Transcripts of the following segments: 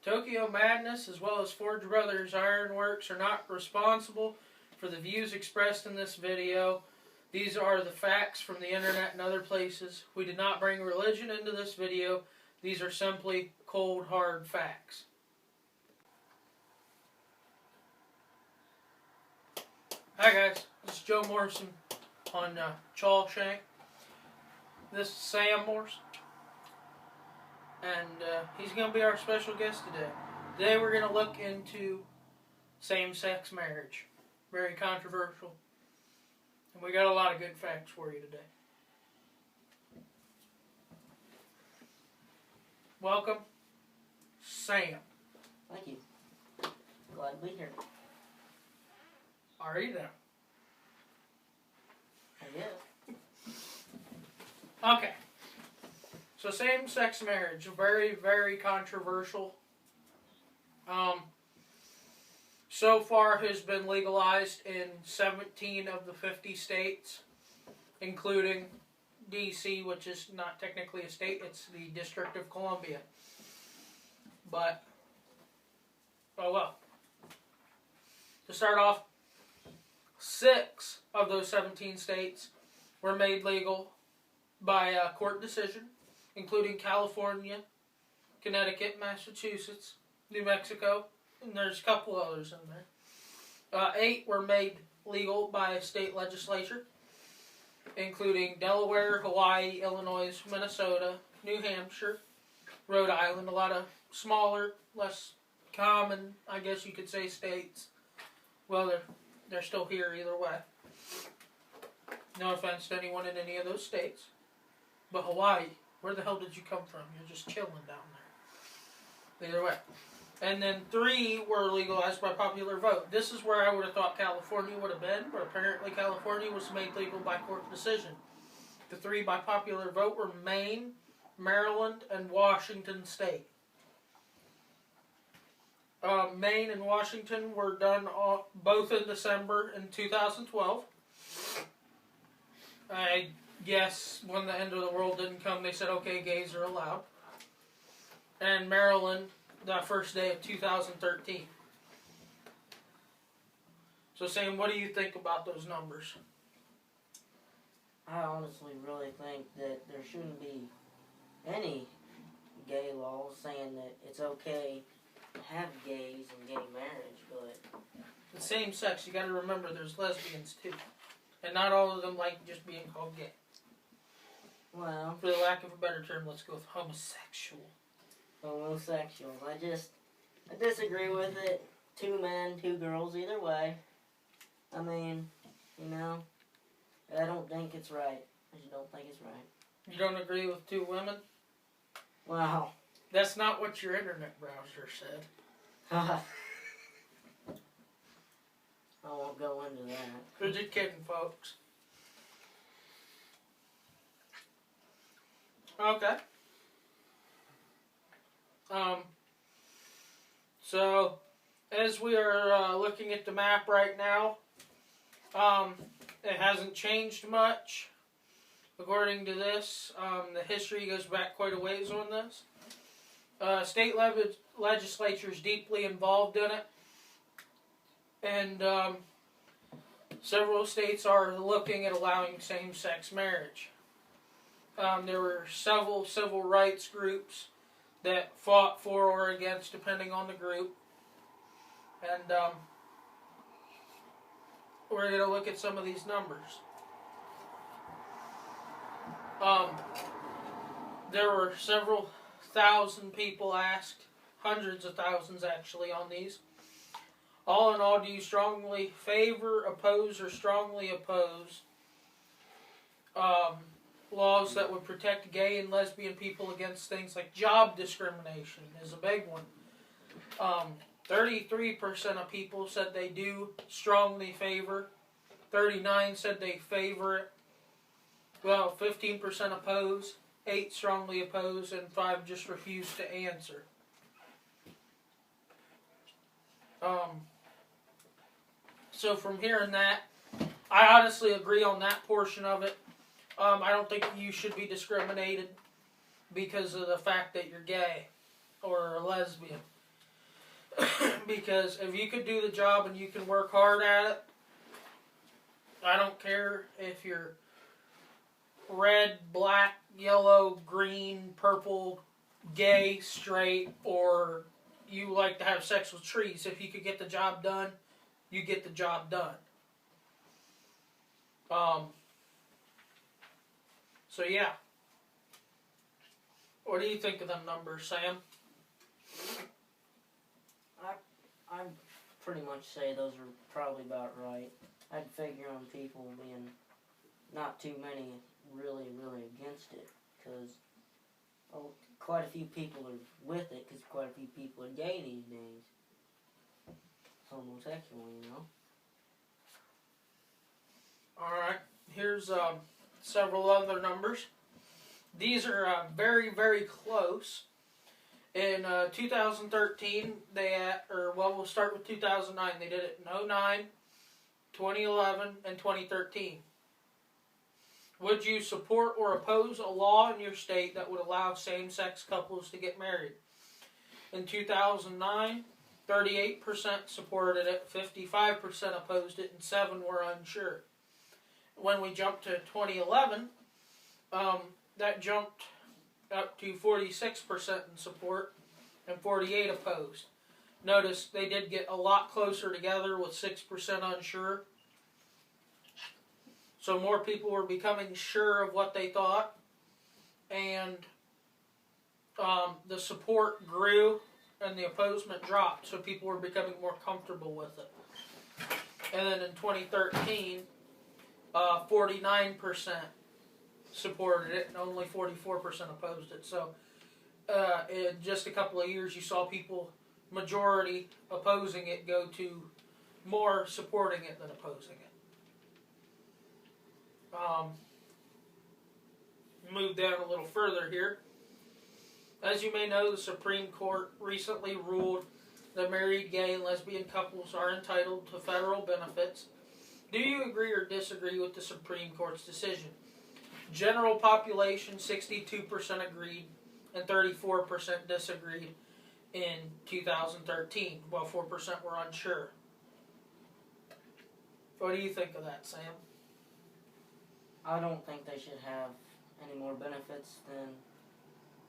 Tokyo Madness, as well as Forge Brothers Ironworks, are not responsible for the views expressed in this video. These are the facts from the internet and other places. We did not bring religion into this video. These are simply cold, hard facts. Hi guys, this is Joe Morrison on Chawshank. This is Sam Morrison. And he's going to be our special guest today. Today we're going to look into same-sex marriage. Very controversial. And we got a lot of good facts for you today. Welcome, Sam. Thank you. Glad to be here. Are you there? I guess. Okay. So same-sex marriage, very, very controversial. So far has been legalized in 17 of the 50 states, including D.C., which is not technically a state, it's the District of Columbia. But, oh well. To start off, 6 of those 17 states were made legal by a court decision, including California, Connecticut, Massachusetts, New Mexico, and there's a couple others in there. 8 were made legal by a state legislature, including Delaware, Hawaii, Illinois, Minnesota, New Hampshire, Rhode Island, a lot of smaller, less common, I guess you could say, states. Well, they're still here either way. No offense to anyone in any of those states. But Hawaii, where the hell did you come from? You're just chilling down there. Either way. And then 3 were legalized by popular vote. This is where I would have thought California would have been, but apparently California was made legal by court decision. The 3 by popular vote were Maine, Maryland, and Washington State. Maine and Washington were done both in December in 2012. I guess when the end of the world didn't come, they said, okay, gays are allowed. And Maryland, the first day of 2013. So Sam, what do you think about those numbers? I honestly really think that there shouldn't be any gay laws saying that it's okay to have gays and gay marriage, but The same sex, you got to remember there's lesbians too. And not all of them like just being called gay. well, For the lack of a better term, let's go with homosexual. homosexuals. I disagree with it. 2 men, 2 girls, either way. I mean, you know, I don't think it's right. I just don't think it's right. You don't agree with 2 women? Wow. That's not what your internet browser said. I won't go into that. We're just kidding, folks. Okay. So, as we are looking at the map right now, it hasn't changed much. According to this, the history goes back quite a ways on this. State legislature is deeply involved in it. And several states are looking at allowing same-sex marriage. There were several civil rights groups that fought for or against, depending on the group. And we're going to look at some of these numbers. There were several thousand people asked, hundreds of thousands actually, on these. All in all, do you strongly favor, oppose, or strongly oppose laws that would protect gay and lesbian people against things like job discrimination is a big one. 33% of people said they do strongly favor. 39% said they favor it. Well, 15% oppose, 8 strongly oppose, and 5 just refuse to answer. So from hearing that, I honestly agree on that portion of it. I don't think you should be discriminated because of the fact that you're gay or a lesbian. Because if you could do the job and you can work hard at it, I don't care if you're red, black, yellow, green, purple, gay, straight, or you like to have sex with trees. If you could get the job done, you get the job done. So yeah. What do you think of them numbers, Sam? I'd pretty much say those are probably about right. I'd figure on people being not too many really against it, because quite a few people are with it, because quite a few people are gay these days. Homosexual, you know. Alright, here's several other numbers. These are very, very close. In 2013, we'll start with 2009. They did it in 2009, 2011, and 2013. Would you support or oppose a law in your state that would allow same-sex couples to get married? In 2009, 38% supported it, 55% opposed it, and 7% were unsure. When we jumped to 2011, that jumped up to 46% in support and 48% opposed. Notice they did get a lot closer together with 6% unsure. So more people were becoming sure of what they thought, and the support grew and the opposement dropped, so people were becoming more comfortable with it. And then in 2013, 49% supported it and only 44% opposed it. So in just a couple of years, you saw people, majority opposing it, go to more supporting it than opposing it. Move down a little further here. As you may know, the Supreme Court recently ruled that married gay and lesbian couples are entitled to federal benefits. Do you agree or disagree with the Supreme Court's decision? General population, 62% agreed and 34% disagreed in 2013, while 4% were unsure. What do you think of that, Sam? I don't think they should have any more benefits than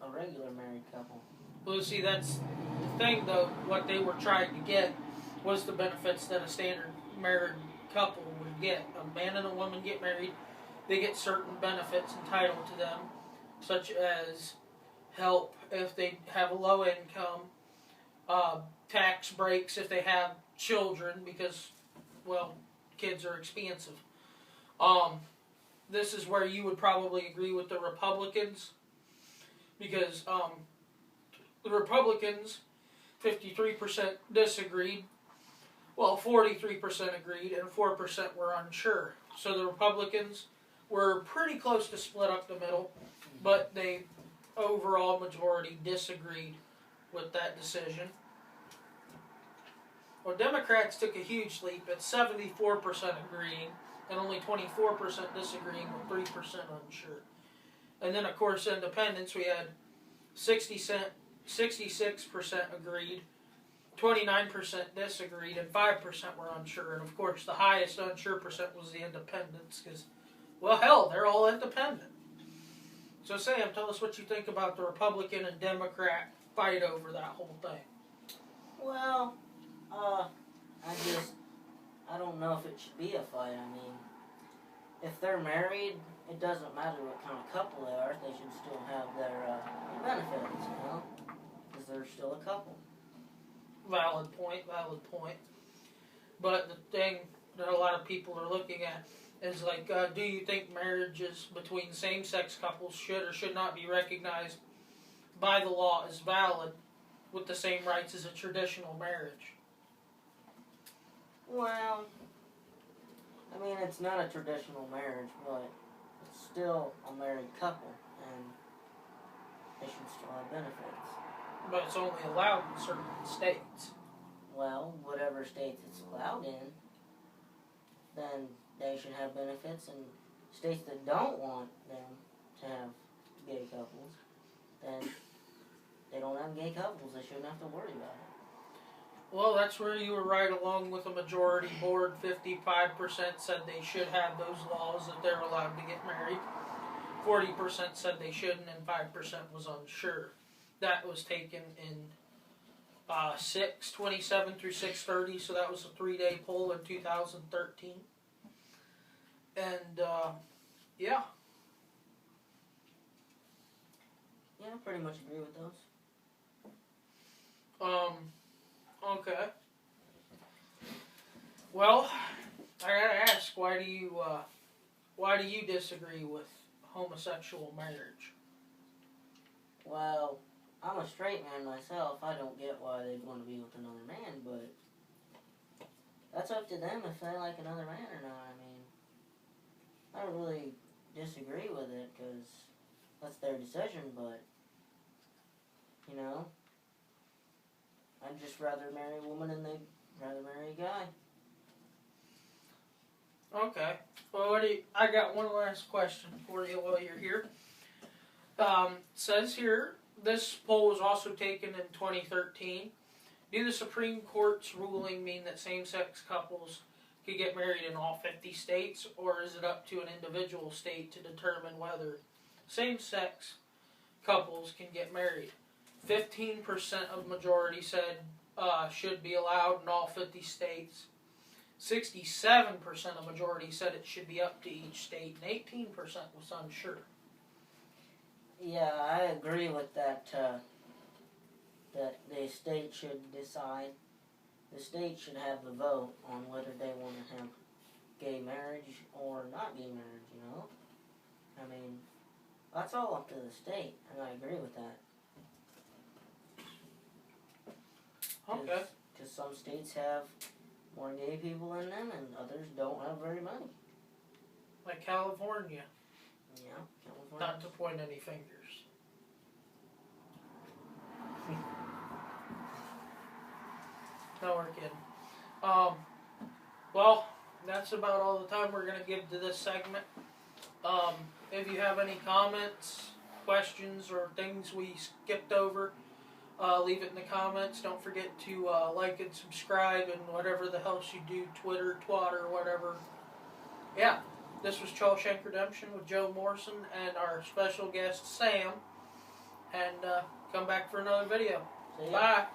a regular married couple. Well, see, that's the thing, though. What they were trying to get was the benefits that a standard married couple would get. A man and a woman get married, they get certain benefits entitled to them, such as help if they have a low income, tax breaks if they have children, because, well, kids are expensive. This is where you would probably agree with the Republicans, because the Republicans, 53% disagreed, well, 43% agreed, and 4% were unsure. So the Republicans were pretty close to split up the middle, but they, overall majority, disagreed with that decision. Well, Democrats took a huge leap at 74% agreeing, and only 24% disagreeing, with 3% unsure. And then, of course, independents, we had 66% agreed, 29% disagreed, and 5% were unsure. And, of course, the highest unsure percent was the independents, because, well, hell, they're all independent. So, Sam, tell us what you think about the Republican and Democrat fight over that whole thing. Well, I don't know if it should be a fight. I mean, if they're married, it doesn't matter what kind of couple they are. They should still have their benefits, you know, because they're still a couple. Valid point. But the thing that a lot of people are looking at is like, do you think marriages between same-sex couples should or should not be recognized by the law as valid with the same rights as a traditional marriage? Well, I mean, it's not a traditional marriage, but it's still a married couple, and they should still have benefits. But it's only allowed in certain states. Well, whatever states it's allowed in, then they should have benefits, and states that don't want them to have gay couples, then they don't have gay couples. They shouldn't have to worry about it. Well, that's where you were right along with a majority board. 55% said they should have those laws that they're allowed to get married. 40% said they shouldn't, and 5% was unsure. That was taken in 6/27 through 6/30, so that was a 3-day poll in 2013. And, yeah. Yeah, I pretty much agree with those. Okay. Well, I gotta ask, why do you disagree with homosexual marriage? Well, I'm a straight man myself. I don't get why they'd want to be with another man, but that's up to them if they like another man or not. I mean, I don't really disagree with it because that's their decision, but, you know, I'd just rather marry a woman and they'd rather marry a guy. Okay. Well, I got one last question for you while you're here. Says here, this poll was also taken in 2013. Do the Supreme Court's ruling mean that same-sex couples could get married in all 50 states, or is it up to an individual state to determine whether same-sex couples can get married? 15% of majority said should be allowed in all 50 states. 67% of majority said it should be up to each state, and 18% was unsure. Yeah, I agree with that, that the state should decide. The state should have the vote on whether they want to have gay marriage or not gay marriage, you know? I mean, that's all up to the state, and I agree with that. Okay. Because some states have more gay people in them, and others don't have very many. Like California. Yeah, California. Not to point any fingers. No, we're kidding. Well, that's about all the time we're going to give to this segment. If you have any comments, questions, or things we skipped over, leave it in the comments. Don't forget to like and subscribe and whatever the else you do, Twitter, Twatter, whatever. Yeah, this was Chawshank Redemption with Joe Morrison and our special guest, Sam. And come back for another video. See ya. Bye.